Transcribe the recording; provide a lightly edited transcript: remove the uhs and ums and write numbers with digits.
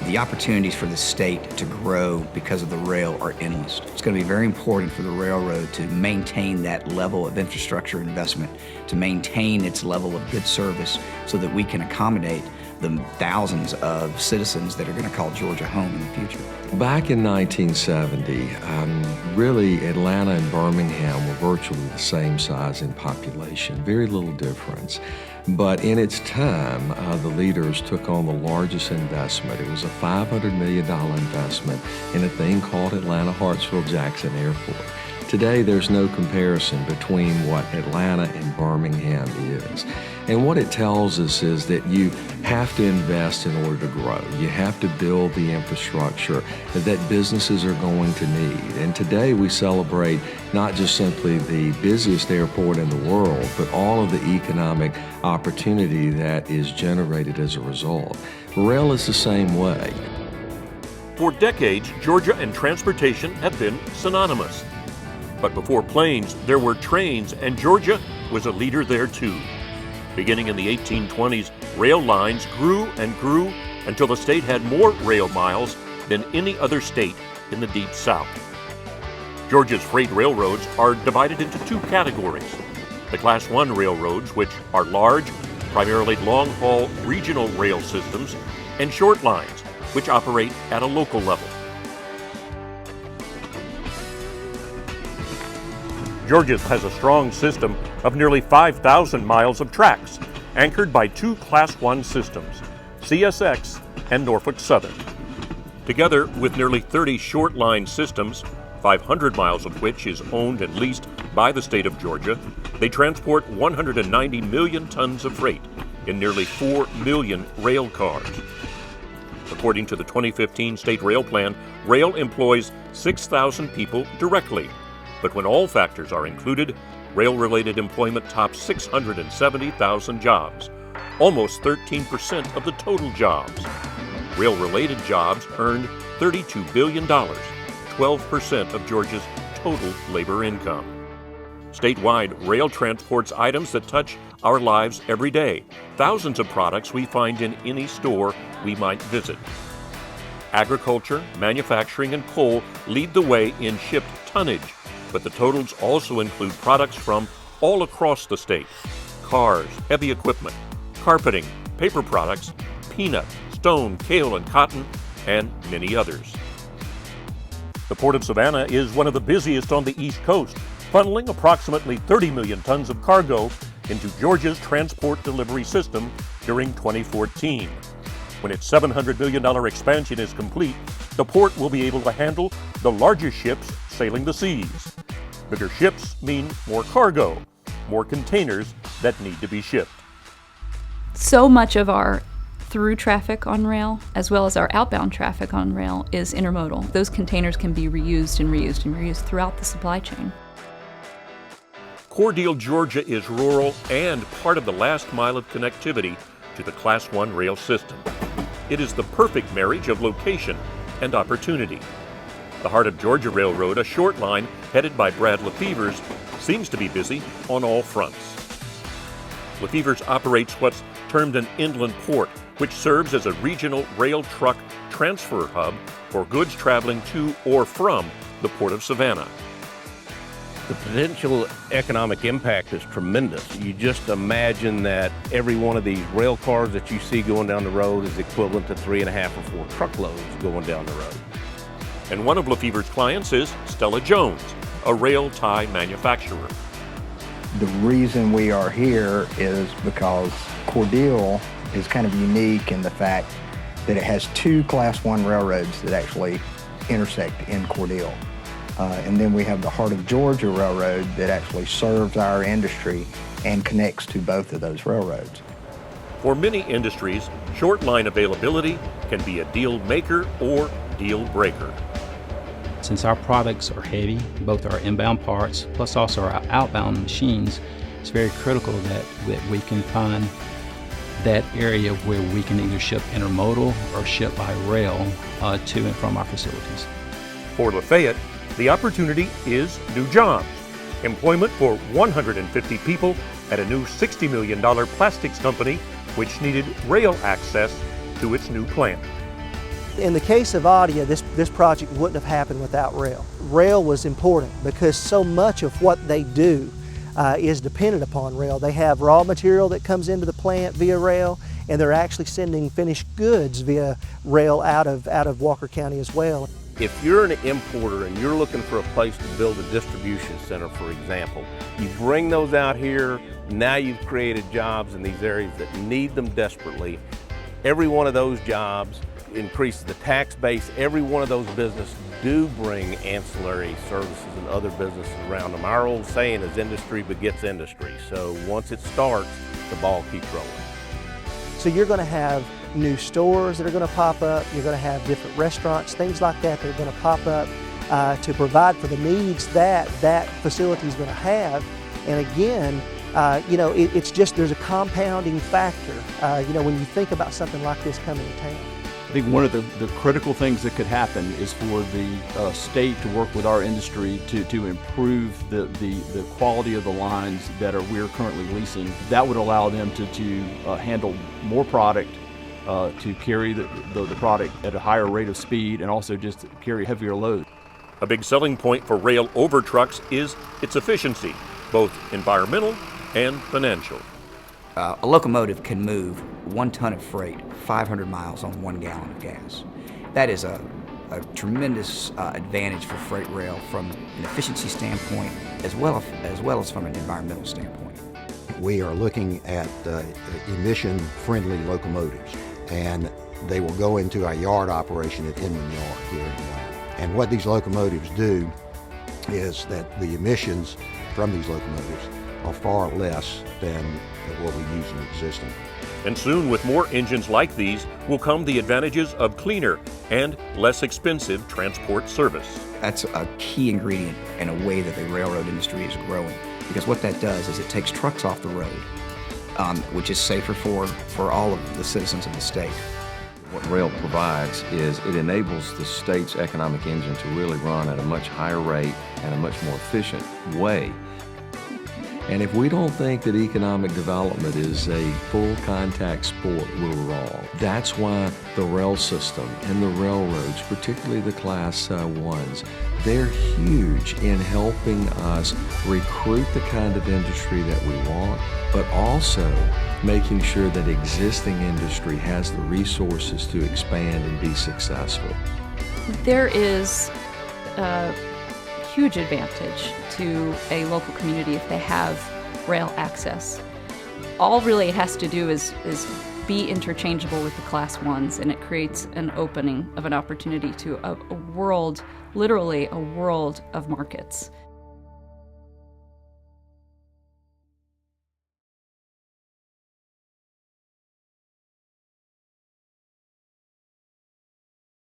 The opportunities for the state to grow because of the rail are endless. It's going to be very important for the railroad to maintain that level of infrastructure investment, to maintain its level of good service so that we can accommodate the thousands of citizens that are going to call Georgia home in the future. Back in 1970, really Atlanta and Birmingham were virtually the same size in population, very little difference. But in its time, the leaders took on the largest investment. It was a $500 million investment in a thing called Atlanta Hartsfield-Jackson Airport. Today, there's no comparison between what Atlanta and Birmingham is. And what it tells us is that you have to invest in order to grow. You have to build the infrastructure that businesses are going to need. And today we celebrate not just simply the busiest airport in the world, but all of the economic opportunity that is generated as a result. Rail is the same way. For decades, Georgia and transportation have been synonymous. But before planes, there were trains, and Georgia was a leader there too. Beginning in the 1820s, rail lines grew and grew until the state had more rail miles than any other state in the Deep South. Georgia's freight railroads are divided into two categories: the Class I railroads, which are large, primarily long-haul regional rail systems, and short lines, which operate at a local level. Georgia has a strong system of nearly 5,000 miles of tracks, anchored by two Class I systems, CSX and Norfolk Southern. Together with nearly 30 short line systems, 500 miles of which is owned and leased by the state of Georgia, they transport 190 million tons of freight in nearly 4 million rail cars. According to the 2015 State Rail Plan, rail employs 6,000 people directly. But when all factors are included, rail-related employment tops 670,000 jobs, almost 13% of the total jobs. Rail-related jobs earned $32 billion, 12% of Georgia's total labor income. Statewide, rail transports items that touch our lives every day, thousands of products we find in any store we might visit. Agriculture, manufacturing, and coal lead the way in shipped tonnage, but the totals also include products from all across the state: cars, heavy equipment, carpeting, paper products, peanut, stone, kale, and cotton, and many others. The Port of Savannah is one of the busiest on the East Coast, funneling approximately 30 million tons of cargo into Georgia's transport delivery system during 2014. When its $700 million expansion is complete, the port will be able to handle the largest ships sailing the seas. Bigger ships mean more cargo, more containers that need to be shipped. So much of our through traffic on rail, as well as our outbound traffic on rail, is intermodal. Those containers can be reused and reused and reused throughout the supply chain. Cordele, Georgia is rural and part of the last mile of connectivity to the Class I rail system. It is the perfect marriage of location and opportunity. The Heart of Georgia Railroad, a short line headed by Brad Lefevers, seems to be busy on all fronts. Lefevers operates what's termed an inland port, which serves as a regional rail truck transfer hub for goods traveling to or from the Port of Savannah. The potential economic impact is tremendous. You just imagine that every one of these rail cars that you see going down the road is equivalent to 3.5 or 4 truckloads going down the road. And one of Lefevers' clients is Stella Jones, a rail tie manufacturer. The reason we are here is because Cordele is kind of unique in the fact that it has 2 Class I railroads that actually intersect in Cordele. And then we have the Heart of Georgia Railroad that actually serves our industry and connects to both of those railroads. For many industries, short line availability can be a deal maker or deal breaker. Since our products are heavy, both our inbound parts plus also our outbound machines, it's very critical that we can find that area where we can either ship intermodal or ship by rail to and from our facilities. For Lafayette, the opportunity is new jobs, employment for 150 people at a new $60 million plastics company which needed rail access to its new plant. In the case of Audia, this project wouldn't have happened without rail. Rail was important because so much of what they do is dependent upon rail. They have raw material that comes into the plant via rail, and they're actually sending finished goods via rail out of Walker County as well. If you're an importer and you're looking for a place to build a distribution center, for example, you bring those out here, now you've created jobs in these areas that need them desperately. Every one of those jobs increases the tax base. Every one of those businesses do bring ancillary services and other businesses around them. Our old saying is industry begets industry. So once it starts, the ball keeps rolling. So you're going to have new stores that are going to pop up. You're going to have different restaurants, things like that are going to pop up to provide for the needs that facility is going to have. And again, it's just, there's a compounding factor, when you think about something like this coming to town. I think one of the critical things that could happen is for the state to work with our industry to improve the quality of the lines that we're currently leasing. That would allow them to handle more product, to carry the product at a higher rate of speed, and also just carry heavier load. A big selling point for rail over trucks is its efficiency, both environmental and financial. A locomotive can move 1 ton of freight 500 miles on 1 gallon of gas. That is a tremendous advantage for freight rail from an efficiency standpoint as well as from an environmental standpoint. We are looking at emission-friendly locomotives, and they will go into our yard operation at Inman Yard here in Atlanta. And what these locomotives do is that the emissions from these locomotives are far less than what we use in existing. And soon, with more engines like these, will come the advantages of cleaner and less expensive transport service. That's a key ingredient in a way that the railroad industry is growing, because what that does is it takes trucks off the road, which is safer for all of the citizens of the state. What rail provides is it enables the state's economic engine to really run at a much higher rate and a much more efficient way. And if we don't think that economic development is a full contact sport, we're wrong. That's why the rail system and the railroads, particularly the Class 1s, they're huge in helping us recruit the kind of industry that we want, but also making sure that existing industry has the resources to expand and be successful. There is a huge advantage to a local community if they have rail access. All really it has to do is be interchangeable with the Class 1s, and it creates an opening of an opportunity to a world, literally a world of markets.